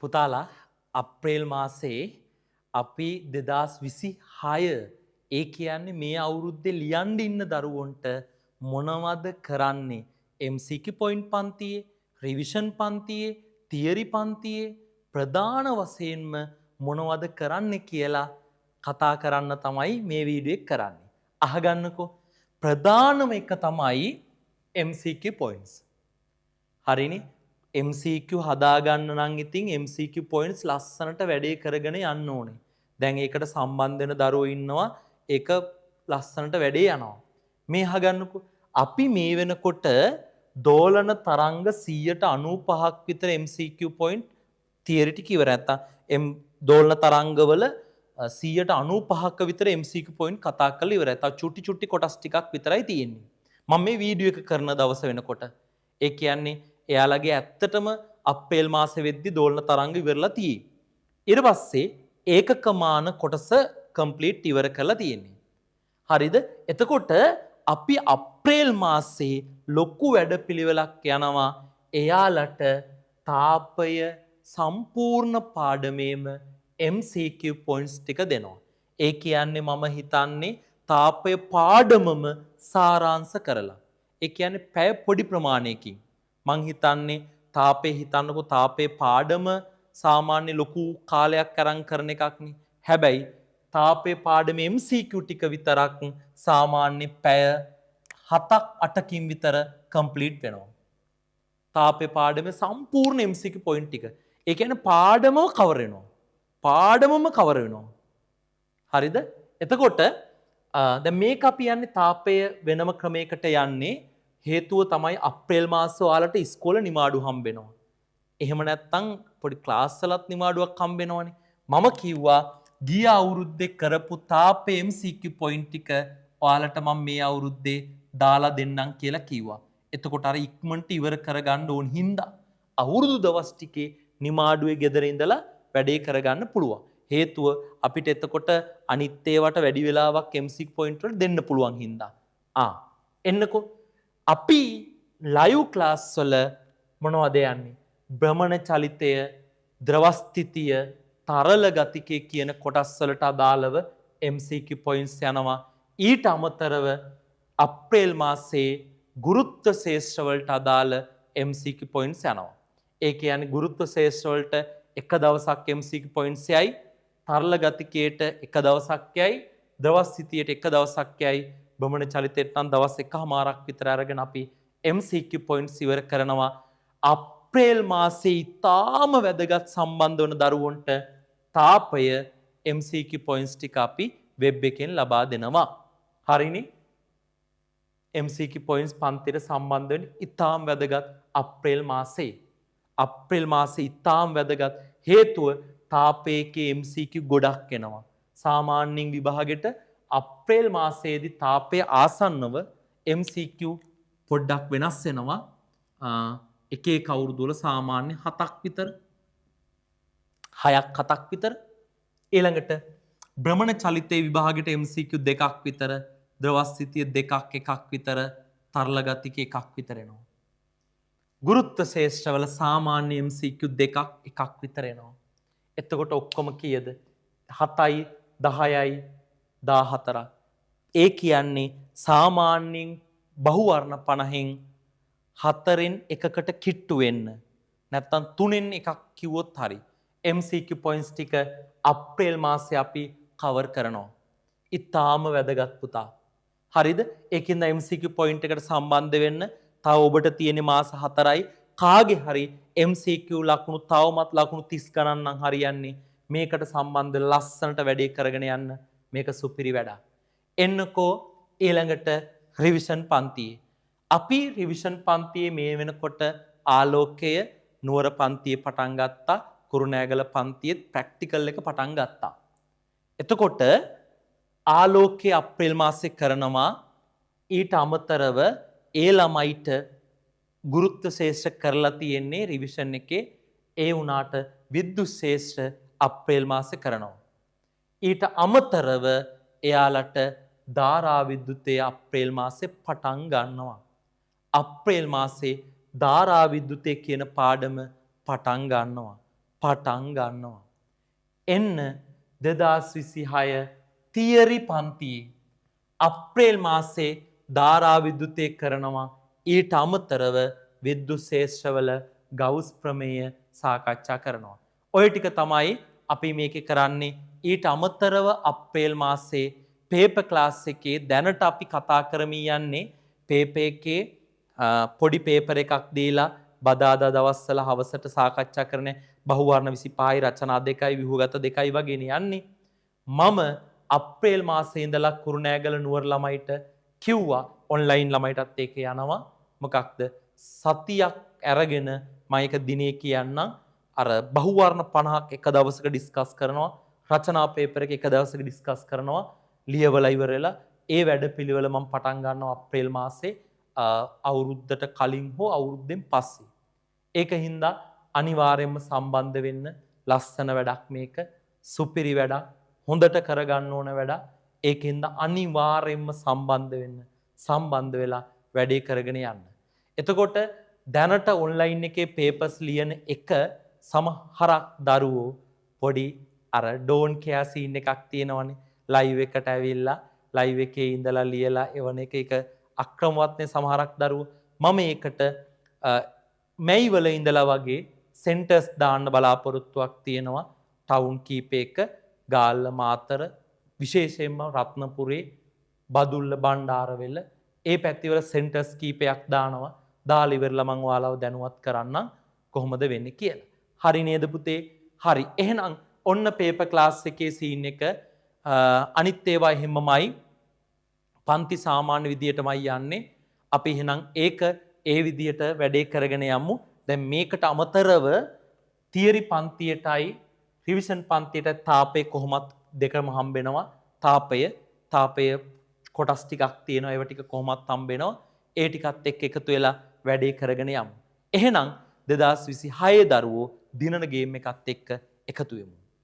පුතාලා අප්‍රේල් මාසයේ අපි 2026 ඒ කියන්නේ මේ අවුරුද්දේ ලියන්න ඉන්න දරුවන්ට මොනවද කරන්නේ MCQ පොයින්ට් පන්තියේ රිවිෂන් පන්තියේ තියරි පන්තියේ ප්‍රධාන වශයෙන්ම මොනවද කරන්නේ කියලා කතා කරන්න තමයි මේ වීඩියෝ එක කරන්නේ. අහගන්නකෝ. ප්‍රධානම එක තමයි MCQ points. හරිනේ. MCQ හදාගන්න නම් ඉතින් MCQ points ලස්සනට වැඩේ කරගෙන යන්න ඕනේ. දැන් ඒකට සම්බන්ධ වෙන දරුවෝ ඉන්නවා. ඒක ලස්සනට වැඩේ යනවා. මේ අහගන්නකෝ. අපි මේ වෙනකොට දෝලන තරංග 195ක් විතර MCQ point theory ටික ඉවර නැත්තම් දෝලන තරංගවල 195ක විතර MCQ point කතා කරලා ඉවරයි. තව චුටි චුටි කොටස් ටිකක් විතරයි තියෙන්නේ. මම මේ වීඩියෝ එක කරන දවස වෙනකොට ඒ කියන්නේ එයාලගේ ඇත්තටම අප්‍රේල් මාසෙ වෙද්දි දෝලන තරංග ඉවරලා තියෙයි. ඊට පස්සේ ඒකකමාන කොටස කම්ප්ලීට් ඉවර කරලා තියෙන්නේ. හරිද? එතකොට අපි අප්‍රේල් මාසයේ ලොකු වැඩපිළිවෙලක් යනවා එයාලට තාපය සම්පූර්ණ පාඩමේම MCQ points ටික දෙනවා. ඒ කියන්නේ මම හිතන්නේ තාපය පාඩමම සාරාංශ කරලා. ඒ කියන්නේ පැය පොඩි ප්‍රමාණයකින් මං හිතන්නේ තාපේ හිතන්නකෝ තාපේ පාඩම සාමාන්‍ය ලොකු කාලයක් අරන් කරන එකක් නේ. හැබැයි තාපේ පාඩම MCQ ටික විතරක් සාමාන්‍ය පැය 7ක් 8කින් විතර කම්ප්ලීට් වෙනවා. තාපේ පාඩමේ සම්පූර්ණ MCQ පොයින්ට් ටික. ඒ කියන්නේ පාඩමම කවර් වෙනවා. පාඩමම කවර් වෙනවා. හරිද? එතකොට දැන් මේක අපි යන්නේ තාපය වෙනම ක්‍රමයකට යන්නේ හේතුව තමයි අප්‍රේල් මාස ඔයාලට ඉස්කෝලේ නිමාඩු හම්බෙනවා. එහෙම නැත්නම් පොඩි ක්ලාස් වලත් නිමාඩුවක් හම්බෙනවනේ. මම කිව්වා ගිය අවුරුද්දේ කරපු තාපේ MCQ පොයින්ට් ටික ඔයාලට මම මේ අවුරුද්දේ දාලා දෙන්නම් කියලා කිව්වා. එතකොට අර ඉක්මනට ඉවර කරගන්න ඕන හින්දා අවුරුදු දවස් ටිකේ නිමාඩුවේ ගෙදර ඉඳලා වැඩේ කරගන්න පුළුවන්. හේතුව අපිට එතකොට අනිත් ඒවාට වැඩි වෙලාවක් MCQ පොයින්ට් වල දෙන්න පුළුවන් හින්දා. එන්නකෝ අපි ලයිව් ක්ලාස් වල මොනවද යන්නේ? භ්‍රමණ චලිතය, ද්‍රවස්ථිතිය, තරල ගතිකය කියන කොටස් වලට අදාළව MCQ points යනවා. ඊට අමතරව අප්‍රේල් මාසයේ ගුරුත්ව ශේෂ්ත්‍ර වලට අදාළ MCQ points යනවා. ඒ කියන්නේ ගුරුත්ව ශේෂ්ත්‍ර වලට එක දවසක් MCQ points යයි, තරල ගතිකයට එක දවසක් යයි, ද්‍රවස්ථිතියට එක දවසක් යයි, භ්‍රමණ චලිතයට නම් දවස් එකමාරක් විතර අරගෙන අපි MCQ points ඉවර කරනවා. අප්‍රේල් මාසයේ ඉතාම වැදගත් සම්බන්ධ වන දරුවන්ට තාපය MCQ points ටික අපි වෙබ් එකෙන් ලබා දෙනවා. හරිනේ? MCQ points පන්තියට සම්බන්ධ වෙන ඉතාම වැදගත් අප්‍රේල් මාසයේ. අප්‍රේල් මාසයේ ඉතාම වැදගත් හේතුව තාපයේකේ MCQ ගොඩක් එනවා. සාමාන්‍යයෙන් විභාගෙට අප්‍රේල් මාසයේදී තාපය ආසන්නව MCQ පොඩ්ඩක් වෙනස් වෙනවා. එක එක අවුරුදු වල සාමාන්‍ය 7ක් විතර 6ක් 7ක් විතර. ඊළඟට භ්‍රමණ චලිතයේ විභාගෙට MCQ දෙකක් විතර, ද්‍රවස්ථිතිය දෙකක් එකක් විතර, තරල ගතික එකක් විතර එනවා. ගුරුත්ව ශේෂ්ත්‍රවල සාමාන්‍ය MCQ දෙකක් එකක් විතර එනවා. එතකොට ඔක්කොම කීයද? 7යි 10යි 14ක්. ඒ කියන්නේ සාමාන්‍යයෙන් බහුවර්ණ 50න් 4න් එකකට කිට්ටු වෙන්න. නැත්තම් 3න් එකක් කිව්වොත් හරි. MCQ points ටික අප්‍රේල් මාසේ අපි කවර් කරනවා. ඉතාම වැදගත් පුතා. හරිද? ඒකින්ද MCQ point එකට සම්බන්ධ වෙන්න තව ඔබට තියෙන මාස 4යි. කාගේ හරි MCQ ලකුණු තවමත් ලකුණු 30 ගණන් නම් හරියන්නේ. මේකට සම්බන්ධ ලස්සනට වැඩේ කරගෙන යන්න. මේක සුපිරි වැඩක්. එන්නකෝ ඊළඟට රිවිෂන් පන්තියේ. අපි රිවිෂන් පන්තියේ මේ වෙනකොට ආලෝකය නුවර පන්තියේ පටන් ගත්තා. කුරුණෑගල පන්තියේත් ප්‍රැක්ටිකල් එක පටන් ගත්තා. එතකොට ආලෝකයේ අප්‍රේල් මාසේ කරනවා. ඊට අමතරව ඒ ළමයිට ගුරුත්ව ශේෂ්ත්‍ර කරලා තියෙන්නේ රිවිෂන් එකේ. ඒ වුණාට විද්‍යුත් ශේෂ්ත්‍ර අප්‍රේල් මාසේ කරනවා. ඊට අමතරව එයාලට ධාරා විද්‍යුතය අප්‍රේල් මාසේ පටන් ගන්නවා. අප්‍රේල් මාසේ ධාරා විද්‍යුතය කියන පාඩම පටන් ගන්නවා. පටන් ගන්නවා. එන්න 2026 තියරි පන්තියේ අප්‍රේල් මාසේ ධාරා විද්‍යුතය කරනවා. ඊට අමතරව විද්‍යුත් ශේෂ්ත්‍රවල ගවුස් ප්‍රමේය සාකච්ඡා කරනවා. ඔය ටික තමයි අපි මේකේ කරන්නේ. ඊට අමතරව අප්‍රේල් මාසේ පේපර් ක්ලාස් එකේ දැනට අපි කතා කරමින් යන්නේ පේපර් එකේ පොඩි පේපර් එකක් දීලා බදාදා දවස්වල හවසට සාකච්ඡා කරන බහුවර්ණ 25යි රචනා 2යි ව්‍යුහගත 2යි වගේනේ යන්නේ. මම අප්‍රේල් මාසේ ඉඳලා කුරුණෑගල නුවර ළමයිට කිව්වා ඔන්ලයින් ළමයිටත් ඒක යනවා. මොකක්ද සතියක් අරගෙන මම එක දිනේ කියන්නම්. අර බහුවර්ණ 50ක් එක දවසක ඩිස්කස් කරනවා. රචනා පේපර් එක දවසක ඩිස්කස් කරනවා. ලියවලා ඉවරලා ඒ වැඩපිළිවෙල මම පටන් ගන්නවා අප්‍රේල් මාසේ අවුරුද්දට කලින් හෝ අවුරුද්දෙන් පස්සේ. ඒක හින්දා අනිවාර්යයෙන්ම සම්බන්ධ වෙන්න. ලස්සන වැඩක් මේක. සුපිරි වැඩක්. හොඳට කරගන්න ඕන වැඩක්. ඒකින්ද අනිවාර්යයෙන්ම සම්බන්ධ වෙන්න. සම්බන්ධ වෙලා වැඩේ කරගෙන යන්න. එතකොට දැනට ඔන්ලයින් එකේ පේපර්ස් ලියන එක සමහරක් දරුවෝ පොඩි අර ඩෝන් කෙයා සීන් එකක් තියෙනවනේ. ලයිව් එකට ඇවිල්ලා ලයිව් එකේ ඉඳලා ලියලා එවන එක අක්‍රමවත්නේ සමහරක් දරුවෝ. මම ඒකට මැයි වල ඉඳලා වගේ සෙන්ටර්ස් දාන්න බලාපොරොත්තුවක් තියෙනවා. ටවුන් කීපයක ගාල්ල මාතර විශේෂයෙන්ම රත්නපුරේ බදුල්ල බණ්ඩාරවෙල ඒ පැතිවල සෙන්ටර්ස් කීපයක් දානවා. දාලා ඉවරලා මම ඔයාලව දැනුවත් කරන්නම් කොහොමද වෙන්නේ කියලා. හරි නේද පුතේ? හරි. එහෙනම් ඔන්න පේපර් ක්ලාස් එකේ සීන් එක අනිත් ඒවා එහෙමමයි. පන්ති සාමාන්‍ය විදියටමයි යන්නේ. අපි එහෙනම් ඒක ඒ විදියට වැඩේ කරගෙන යමු. දැන් මේකට අමතරව තියරි පන්තියටයි රිවිෂන් පන්තියට තාපය කොහොමත් දෙකම හම්බෙනවා. තාපය කොටස් ටිකක් තියෙනවා. ඒව ටික කොහොමත් හම්බෙනවා. ඒ ටිකත් එක්ක එකතු වෙලා වැඩේ කරගෙන යමු. එහෙනම් 2026 දරුවෝ දිනන ගේම් එකත් එක්ක එකතු වෙමු.